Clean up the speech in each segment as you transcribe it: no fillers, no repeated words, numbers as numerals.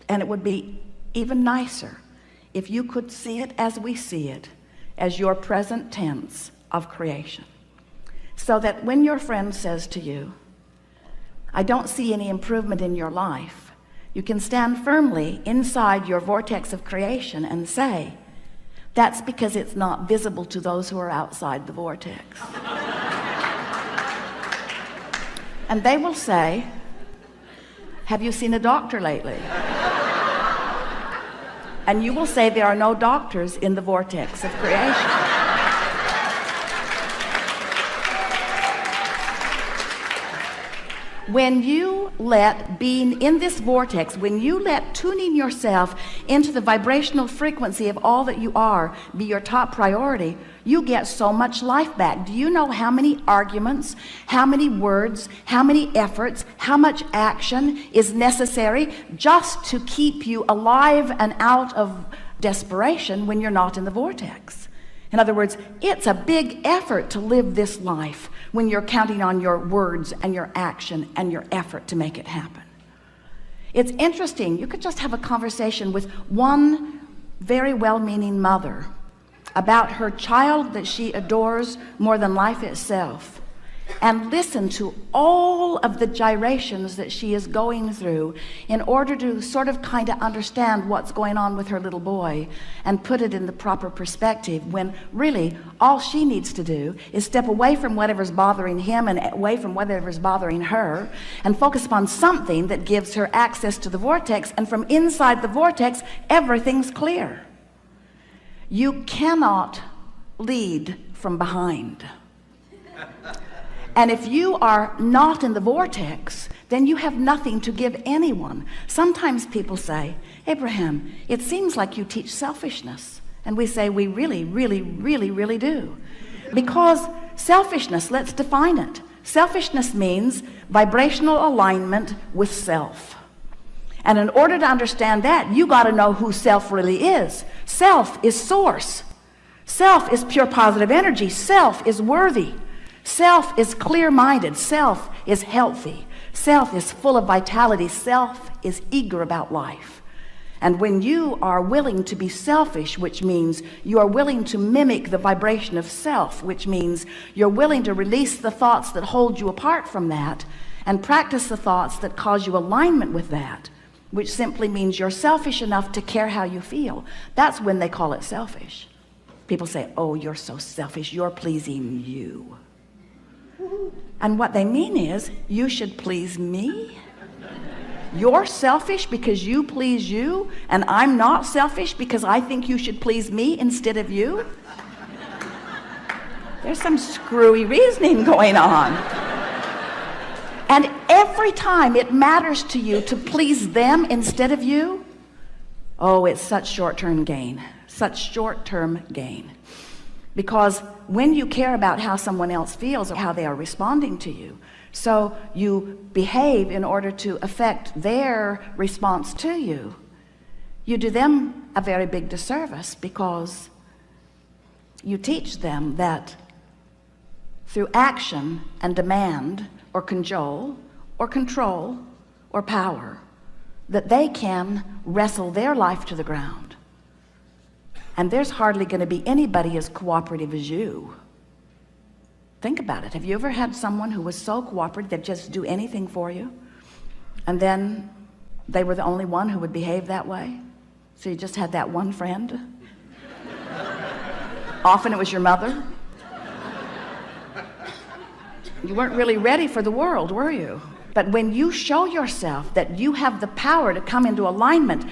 And it would be even nicer if you could see it as we see it, as your present tense of creation, so that when your friend says to you, I don't see any improvement in your life, you can stand firmly inside your vortex of creation and say, that's because it's not visible to those who are outside the vortex. And they will say, have you seen a doctor lately? And you will say, there are no doctors in the vortex of creation. When you let being in this vortex, when you let tuning yourself into the vibrational frequency of all that you are be your top priority, you get so much life back. Do you know how many arguments, how many words, how many efforts, how much action is necessary just to keep you alive and out of desperation when you're not in the vortex? In other words, it's a big effort to live this life when you're counting on your words and your action and your effort to make it happen. It's interesting. You could just have a conversation with one very well-meaning mother about her child that she adores more than life itself, and listen to all of the gyrations that she is going through in order to sort of kind of understand what's going on with her little boy and put it in the proper perspective, when really all she needs to do is step away from whatever's bothering him and away from whatever's bothering her and focus upon something that gives her access to the vortex, and from inside the vortex everything's clear. You cannot lead from behind. And if you are not in the vortex, then you have nothing to give anyone. Sometimes people say, Abraham, it seems like you teach selfishness. And we say, we really, really, really, really do. Because selfishness, let's define it. Selfishness means vibrational alignment with self. And in order to understand that, you got to know who self really is. Self is source. Self is pure positive energy. Self is worthy. Self is clear-minded. Self is healthy. Self is full of vitality. Self is eager about life. And when you are willing to be selfish, which means you are willing to mimic the vibration of self, which means you're willing to release the thoughts that hold you apart from that and practice the thoughts that cause you alignment with that, which simply means you're selfish enough to care how you feel. That's when they call it selfish. People say, oh, you're so selfish, you're pleasing you. And what they mean is, you should please me? You're selfish because you please you, and I'm not selfish because I think you should please me instead of you? There's some screwy reasoning going on. And every time it matters to you to please them instead of you, oh, it's such short-term gain, such short-term gain. Because when you care about how someone else feels or how they are responding to you, so you behave in order to affect their response to you, you do them a very big disservice, because you teach them that through action and demand or cajole or control or power, that they can wrestle their life to the ground. And there's hardly going to be anybody as cooperative as you. Think about it. Have you ever had someone who was so cooperative they'd just do anything for you, and then they were the only one who would behave that way? So you just had that one friend? Often it was your mother. You weren't really ready for the world, were you? But when you show yourself that you have the power to come into alignment,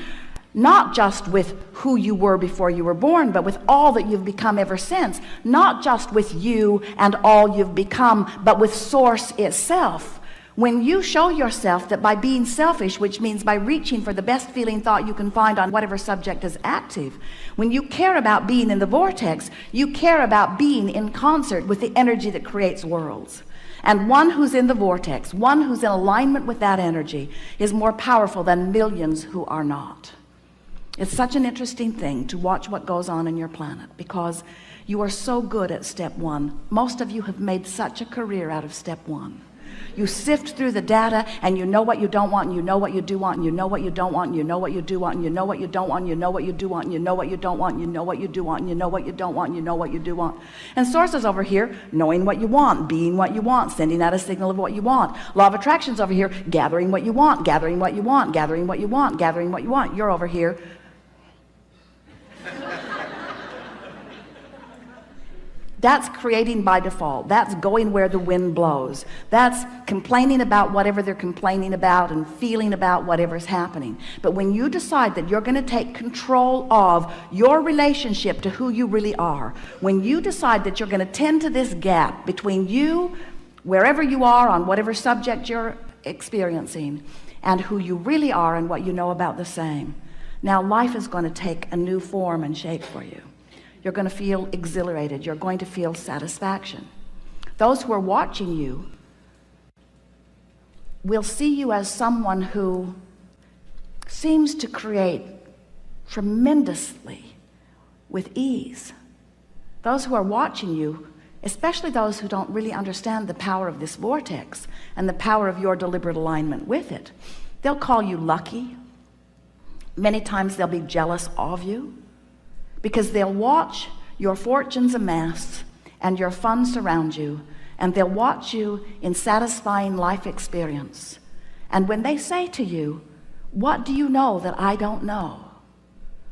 not just with who you were before you were born, but with all that you've become ever since, not just with you and all you've become, but with source itself. When you show yourself that by being selfish, which means by reaching for the best feeling thought you can find on whatever subject is active, when you care about being in the vortex, you care about being in concert with the energy that creates worlds. And one who's in the vortex, one who's in alignment with that energy, is more powerful than millions who are not. It's such an interesting thing to watch what goes on in your planet, because you are so good at step one. Most of you have made such a career out of step one. You sift through the data, and you know what you don't want, and you know what you do want, and you know what you don't want, and you know what you do want, and you know what you don't want, and you know what you do want, and you know what you don't want, and you know what you do want, and you know what you don't want, and you know what you do want. And source is over here, knowing what you want, being what you want, sending out a signal of what you want. Law of attraction's over here, gathering what you want, gathering what you want, gathering what you want, gathering what you want. You're over here. That's creating by default. That's going where the wind blows. That's complaining about whatever they're complaining about and feeling about whatever's happening. But when you decide that you're going to take control of your relationship to who you really are, when you decide that you're going to tend to this gap between you, wherever you are on whatever subject you're experiencing, and who you really are and what you know about the same, now life is going to take a new form and shape for you. You're going to feel exhilarated. You're going to feel satisfaction. Those who are watching you will see you as someone who seems to create tremendously with ease. Those who are watching you, especially those who don't really understand the power of this vortex and the power of your deliberate alignment with it, they'll call you lucky. Many times they'll be jealous of you, because they'll watch your fortunes amass and your funds surround you, and they'll watch you in satisfying life experience. And when they say to you, what do you know that I don't know?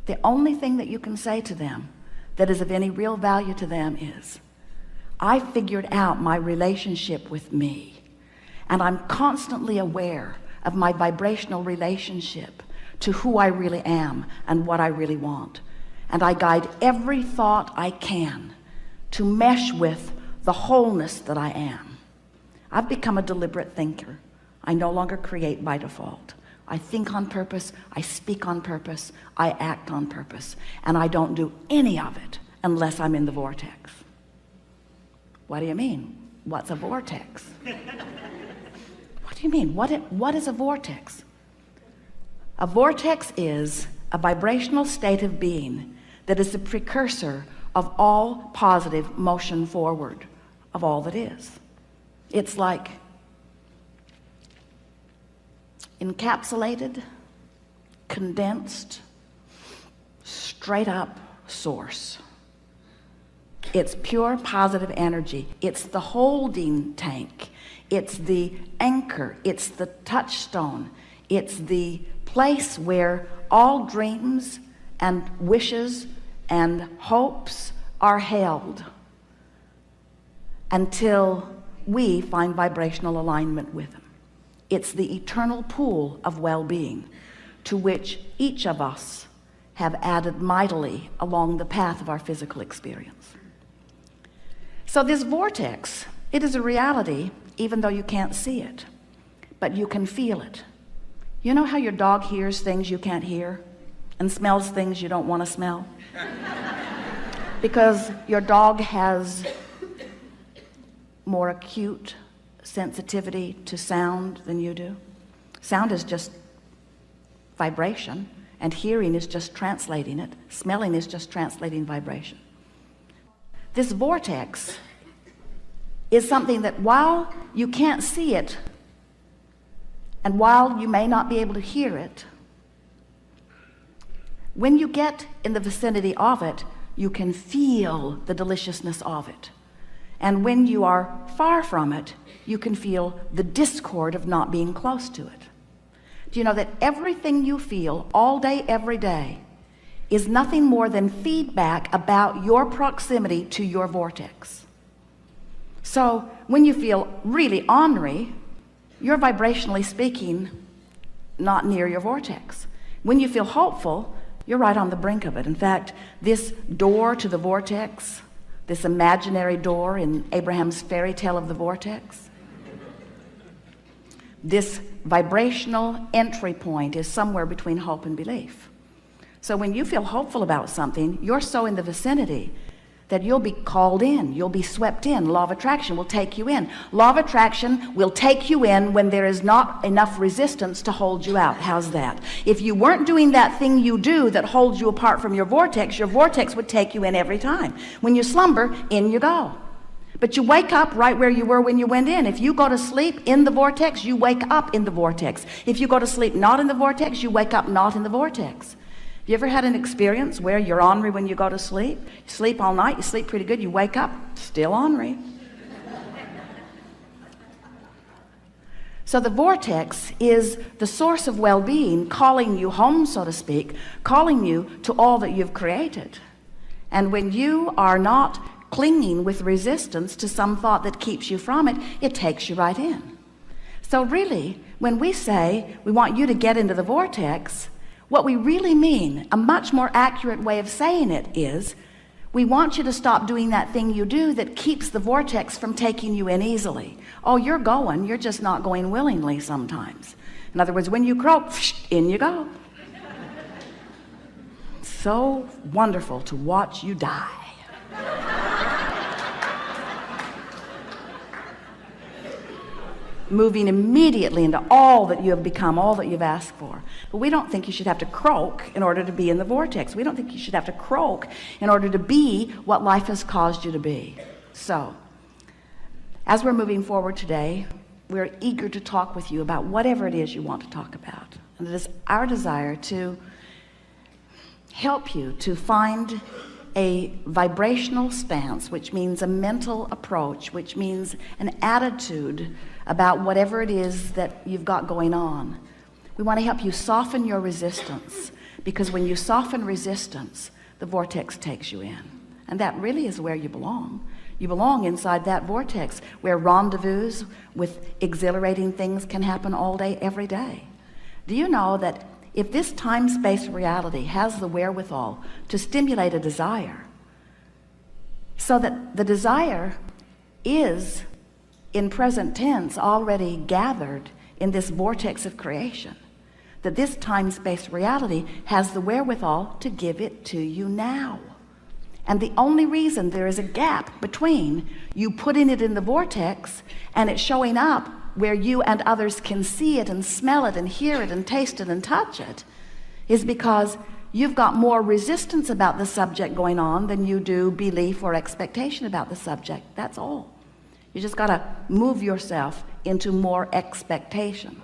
The only thing that you can say to them that is of any real value to them is, I figured out my relationship with me, and I'm constantly aware of my vibrational relationship to who I really am and what I really want. And I guide every thought I can to mesh with the wholeness that I am. I've become a deliberate thinker. I no longer create by default. I think on purpose, I speak on purpose, I act on purpose, and I don't do any of it unless I'm in the vortex. What do you mean? What's a vortex? What do you mean? What is a vortex? A vortex is a vibrational state of being that is the precursor of all positive motion forward of all that is. It's like encapsulated, condensed, straight up source. It's pure positive energy. It's the holding tank. It's the anchor. It's the touchstone. It's the place where all dreams and wishes and hopes are held until we find vibrational alignment with them. It's the eternal pool of well-being to which each of us have added mightily along the path of our physical experience. So this vortex, it is a reality even though you can't see it, but you can feel it. You know how your dog hears things you can't hear and smells things you don't want to smell? Because your dog has more acute sensitivity to sound than you do. Sound is just vibration, and hearing is just translating it. Smelling is just translating vibration. This vortex is something that while you can't see it, and while you may not be able to hear it, when you get in the vicinity of it, you can feel the deliciousness of it. And when you are far from it, you can feel the discord of not being close to it. Do you know that everything you feel all day, every day, is nothing more than feedback about your proximity to your vortex? So when you feel really ornery, you're vibrationally speaking not near your vortex. When you feel hopeful, you're right on the brink of it. In fact, this door to the vortex, this imaginary door in Abraham's fairy tale of the vortex, this vibrational entry point is somewhere between hope and belief. So when you feel hopeful about something, you're so in the vicinity that you'll be called in, you'll be swept in. Law of attraction will take you in. Law of attraction will take you in when there is not enough resistance to hold you out. How's that? If you weren't doing that thing you do that holds you apart from your vortex would take you in every time. When you slumber, in you go. But you wake up right where you were when you went in. If you go to sleep in the vortex, you wake up in the vortex. If you go to sleep not in the vortex, you wake up not in the vortex. Have you ever had an experience where you're ornery when you go to sleep? You sleep all night, you sleep pretty good, you wake up still ornery. So the vortex is the source of well-being, calling you home, so to speak, calling you to all that you've created. And when you are not clinging with resistance to some thought that keeps you from it, it takes you right in. So really, when we say we want you to get into the vortex, what we really mean, a much more accurate way of saying it is, we want you to stop doing that thing you do that keeps the vortex from taking you in easily. Oh, you're going, you're just not going willingly sometimes. In other words, when you croak, in you go. So wonderful to watch you die. Moving immediately into all that you have become, all that you've asked for. But we don't think you should have to croak in order to be in the vortex. We don't think you should have to croak in order to be what life has caused you to be. So, as we're moving forward today, we're eager to talk with you about whatever it is you want to talk about. And it is our desire to help you to find a vibrational stance, which means a mental approach, which means an attitude about whatever it is that you've got going on. We want to help you soften your resistance, because when you soften resistance, the vortex takes you in. And that really is where you belong. You belong inside that vortex where rendezvous with exhilarating things can happen all day, every day. Do you know that if this time-space reality has the wherewithal to stimulate a desire, so that the desire is in present tense already gathered in this vortex of creation, that this time-space reality has the wherewithal to give it to you now. And the only reason there is a gap between you putting it in the vortex and it showing up where you and others can see it and smell it and hear it and taste it and touch it is because you've got more resistance about the subject going on than you do belief or expectation about the subject. That's all. You just got to move yourself into more expectation.